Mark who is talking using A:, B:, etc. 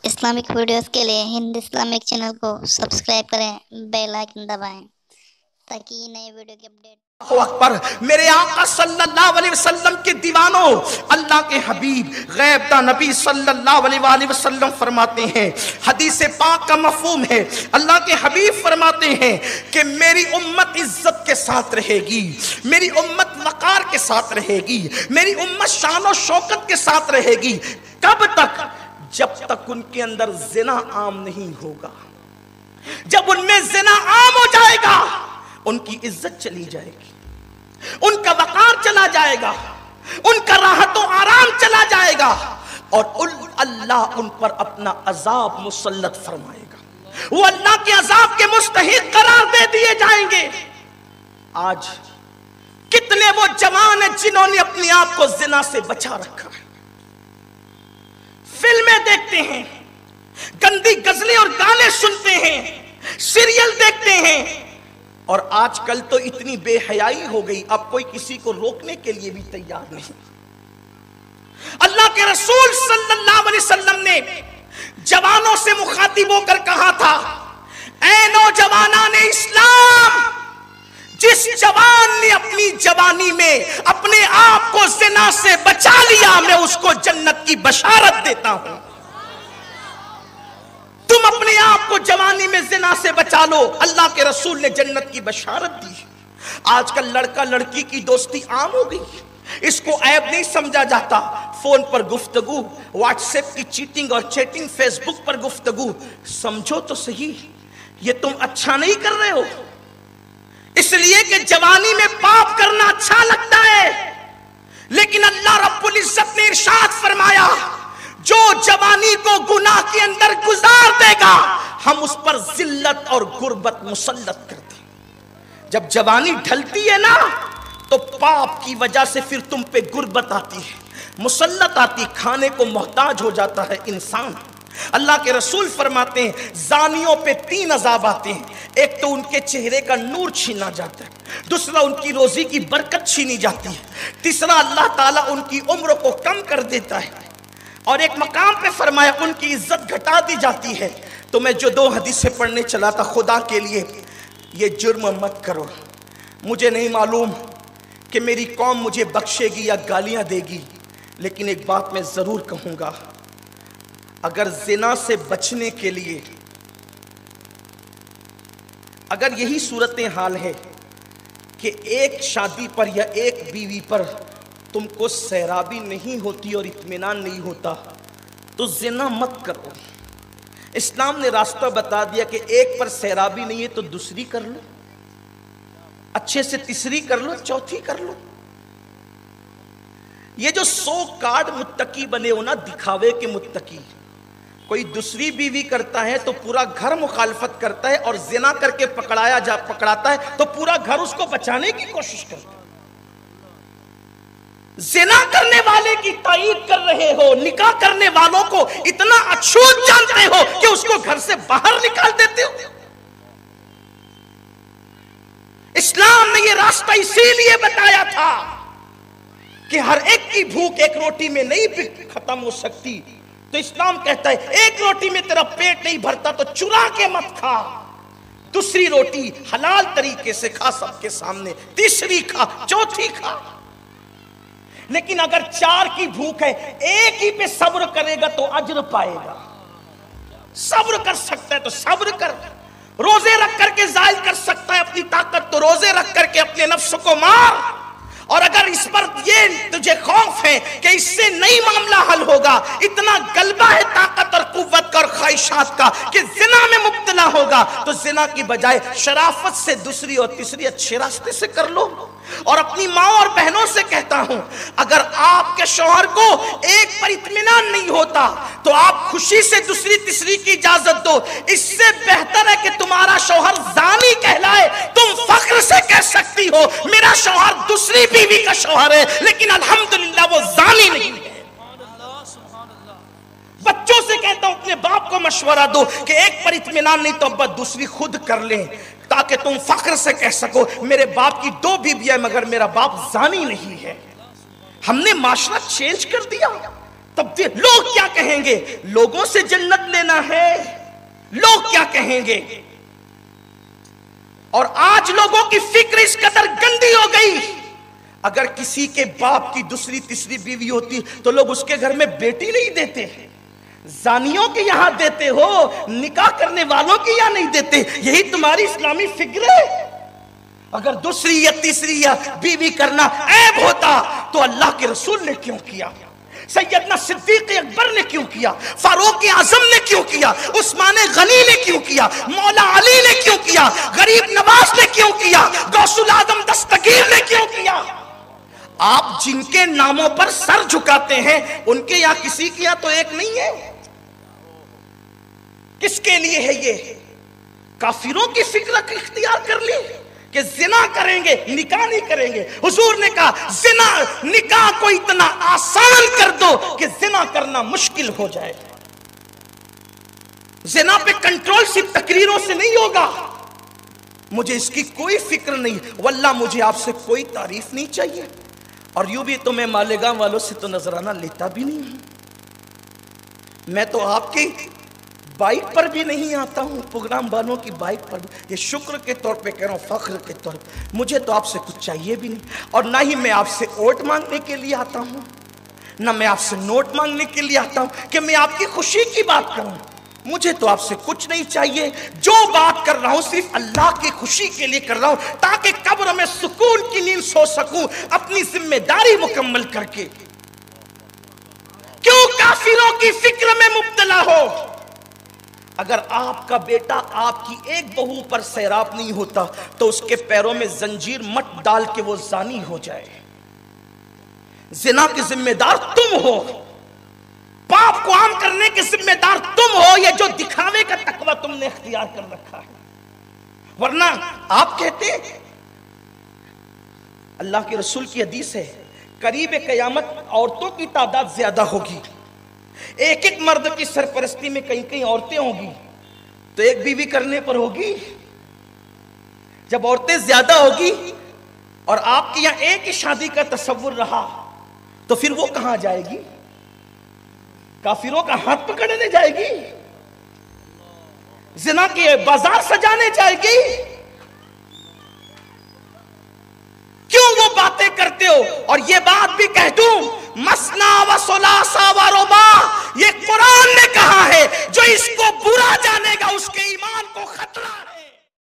A: Islamic videos کے لیے ہند Islamic channel کو سبسکرائب کریں، بیل آئکن دبائیں تاکہ یہ نئے ویڈیو کی اپڈیٹ۔
B: اللہ اکبر۔ میرے آقا صلی اللہ علیہ وسلم کے دیوانوں، اللہ کے حبیب غیب دا نبی صلی اللہ علیہ وآلہ وسلم فرماتے ہیں، حدیث پاک کا مفہوم ہے، اللہ کے حبیب فرماتے ہیں کہ میری امت عزت کے ساتھ رہے گی، میری امت وقار کے ساتھ رہے گی، میری امت شان و شوکت کے ساتھ رہے گی۔ کب تک؟ جب تک ان کے اندر زنا عام نہیں ہوگا۔ جب ان میں زنا عام ہو جائے گا، ان کی عزت چلی جائے گی، ان کا وقار چلا جائے گا، ان کا راحت و آرام چلا جائے گا، اور اللہ ان پر اپنا عذاب مسلط فرمائے گا، وہ اللہ کے عذاب کے مستحق قرار دے دیے جائیں گے۔ آج کتنے وہ جوان ہیں جنہوں نے اپنے آپ کو زنا سے بچا رکھا ہے، فلمیں دیکھتے ہیں، گندی غزلیں اور گانے سنتے ہیں، سیریل دیکھتے ہیں، اور آج کل تو اتنی بے حیائی ہو گئی اب کوئی کسی کو روکنے کے لیے بھی تیار نہیں۔ اللہ کے رسول صلی اللہ علیہ وسلم نے جوانوں سے مخاطب ہو کر کہا تھا، اے نوجوانان اسلام، جس جوان نے اپنی جوانی میں اپنے آپ کو زنا سے بچا لیا، میں اس کو جنت کی بشارت دیتا ہوں۔ تم اپنے آپ کو جوانی میں زنا سے بچا لو، اللہ کے رسول نے جنت کی بشارت دی۔ آج کل لڑکا لڑکی کی دوستی عام ہو گئی، اس کو عیب نہیں سمجھا جاتا۔ فون پر گفتگو، واٹس ایپ کی چیٹنگ اور چیٹنگ، فیس بک پر گفتگو، سمجھو تو صحیح یہ تم اچھا نہیں کر رہے ہو، اس لیے کہ جوانی میں پاپ کرنا اچھا لگتا ہے، لیکن اللہ رب العزت نے ارشاد فرمایا جو جوانی کو گناہ کے اندر گزار دے گا ہم اس پر ذلت اور غربت مسلط کر دیں۔ جب جوانی ڈھلتی ہے نا تو پاپ کی وجہ سے پھر تم پہ غربت آتی ہے، مسلط آتی، کھانے کو محتاج ہو جاتا ہے انسان۔ اللہ کے رسول فرماتے ہیں زانیوں پہ 3 عذاب آتے ہیں، ایک تو ان کے چہرے کا نور چھینا جاتا ہے، دوسرا ان کی روزی کی برکت چھینی جاتی ہے، تیسرا اللہ تعالیٰ ان کی عمر کو کم کر دیتا ہے، اور ایک مقام پہ فرمایا ان کی عزت گھٹا دی جاتی ہے۔ تو میں جو 2 حدیثیں پڑھنے چلا تھا، خدا کے لیے یہ جرم مت کرو۔ مجھے نہیں معلوم کہ میری قوم مجھے بخشے گی یا گالیاں دے گی، لیکن ایک بات میں ضرور کہوں گا، اگر زنا سے بچنے کے لیے اگر یہی صورتحال ہے کہ ایک شادی پر یا ایک بیوی پر تم کو سیرابی نہیں ہوتی اور اطمینان نہیں ہوتا تو زنا مت کرو۔ اسلام نے راستہ بتا دیا کہ ایک پر سیرابی نہیں ہے تو دوسری کر لو، اچھے سے تیسری کر لو، چوتھی کر لو۔ یہ جو 100 کارڈ متقی بنے ہو نا، دکھاوے کے متقی، کوئی دوسری بیوی کرتا ہے تو پورا گھر مخالفت کرتا ہے، اور زنا کر کے پکڑاتا ہے تو پورا گھر اس کو بچانے کی کوشش کرتا ہے۔ زنا کرنے والے کی تائید کر رہے ہو، نکاح کرنے والوں کو اتنا اچھوت جانتے ہو کہ اس کو گھر سے باہر نکال دیتے ہو۔ اسلام نے یہ راستہ اسی لیے بتایا تھا کہ ہر ایک کی بھوک ایک روٹی میں نہیں ختم ہو سکتی، تو اسلام کہتا ہے ایک روٹی میں تیرا پیٹ نہیں بھرتا تو چرا کے مت کھا، دوسری روٹی حلال طریقے سے کھا سب کے سامنے، تیسری کھا، چوتھی کھا۔ لیکن اگر 4 کی بھوک ہے، ایک ہی پہ صبر کرے گا تو اجر پائے گا۔ صبر کر سکتا ہے تو صبر کر، روزے رکھ کر کے ظاہر کر سکتا ہے اپنی طاقت تو روزے رکھ کر کے اپنے نفس کو مار۔ اور اگر اس پر یہ تجھے خوف ہے کہ اس سے نہیں معاملہ حل ہوگا، اتنا غلبہ ہے طاقت اور قوت کا اور خواہشات کا کہ زنا میں مبتلا ہوگا، تو زنا کی بجائے شرافت سے دوسری اور تیسری اچھے راستے سے کر لو۔ اور اپنی ماں اور بہنوں سے کہتا ہوں، اگر آپ کے شوہر کو ایک پر اطمینان نہیں ہوتا تو آپ خوشی سے دوسری تیسری کی اجازت دو، اس سے بہتر ہے کہ تمہارا شوہر زانی کہلائے، تم فخر سے کہہ سکتی ہو میرا شوہر دوسری بیوی کا شوہر ہے لیکن الحمدللہ وہ زانی نہیں ہے۔ بچوں سے کہتا ہوں اپنے باپ کو مشورہ دو کہ ایک پر اطمینان نہیں تو ابا دوسری خود کر لیں، تاکہ تم فخر سے کہہ سکو میرے باپ کی 2 بیویاں مگر میرا باپ زانی نہیں ہے۔ ہم نے معاشرہ چینج کر دیا، تب لوگ کیا کہیں گے؟ لوگوں سے جنت لینا ہے، لوگ کیا کہیں گے؟ اور آج لوگوں کی فکر اس قدر گندی ہو گئی، اگر کسی کے باپ کی دوسری تیسری بیوی ہوتی تو لوگ اس کے گھر میں بیٹی نہیں دیتے، زانیوں کے یہاں دیتے ہو، نکاح کرنے والوں کے یہاں نہیں دیتے۔ یہی تمہاری اسلامی فکر ہے؟ اگر دوسری یا تیسری یا بیوی کرنا عیب ہوتا تو اللہ کے رسول نے کیوں کیا؟ سیدنا صدیق اکبر نے کیوں کیا؟ فاروق اعظم نے کیوں کیا؟ عثمان غنی نے کیوں کیا؟ مولا علی نے کیوں کیا؟ غریب نواز نے کیوں کیا؟ غوث العظم دستگیر نے کیوں کیا؟ آپ جن کے ناموں پر سر جھکاتے ہیں ان کے یہاں کسی کے یہاں تو ایک نہیں ہے۔ کس کے لیے ہے یہ؟ کافروں کی فکر اختیار کر لی کہ زنا کریں گے، نکاح نہیں کریں گے۔ حضور نے کہا زنا نکاح کو اتنا آسان کر دو کہ زنا کرنا مشکل ہو جائے۔ زنا پہ کنٹرول صرف تقریروں سے نہیں ہوگا۔ مجھے اس کی کوئی فکر نہیں، واللہ مجھے آپ سے کوئی تعریف نہیں چاہیے، اور یوں بھی تو میں مالیگاؤں والوں سے تو نذرانہ لیتا بھی نہیں ہوں، میں تو آپ کی بائک پر بھی نہیں آتا ہوں، پروگرام والوں کی بائک پر بھی۔ یہ شکر کے طور پہ کہہ رہا ہوں، فخر کے طور پہ۔ مجھے تو آپ سے کچھ چاہیے بھی نہیں، اور نہ ہی میں آپ سے ووٹ مانگنے کے لیے آتا ہوں، نہ میں آپ سے نوٹ مانگنے کے لیے آتا ہوں کہ میں آپ کی خوشی کی بات کروں۔ مجھے تو آپ سے کچھ نہیں چاہیے، جو بات کر رہا ہوں صرف اللہ کی خوشی کے لیے کر رہا ہوں، تاکہ قبر میں سکون کی نیند سو سکوں اپنی ذمہ داری مکمل کر کے۔ کیوں کافروں کی فکر میں مبتلا ہو؟ اگر آپ کا بیٹا آپ کی ایک بہو پر سیراب نہیں ہوتا تو اس کے پیروں میں زنجیر مت ڈال کے وہ زانی ہو جائے۔ زنا کے ذمہ دار تم ہو، پاپ کو عام کرنے کے ذمہ دار تم ہو، یہ جو دکھاوے کا تقوی تم نے اختیار کر رکھا ہے۔ ورنہ آپ کہتے ہیں، اللہ کے رسول کی حدیث ہے، قریب قیامت عورتوں کی تعداد زیادہ ہوگی، ایک ایک مرد کی سرپرستی میں کئی کئی عورتیں ہوں گی، تو ایک بیوی کرنے پر ہوگی۔ جب عورتیں زیادہ ہوگی اور آپ کے یہاں ایک ہی شادی کا تصور رہا تو پھر وہ کہاں جائے گی؟ کافروں کا ہاتھ پکڑنے جائے گی؟ زنا کے بازار سجانے جائے گی؟ کیوں وہ باتیں کرتے ہو؟ اور یہ بات بھی کہہ دوں، مسنا و ثلاثا و رباع، یہ قرآن نے کہا ہے، جو اس کو برا جانے گا اس کے ایمان کو خطرہ ہے۔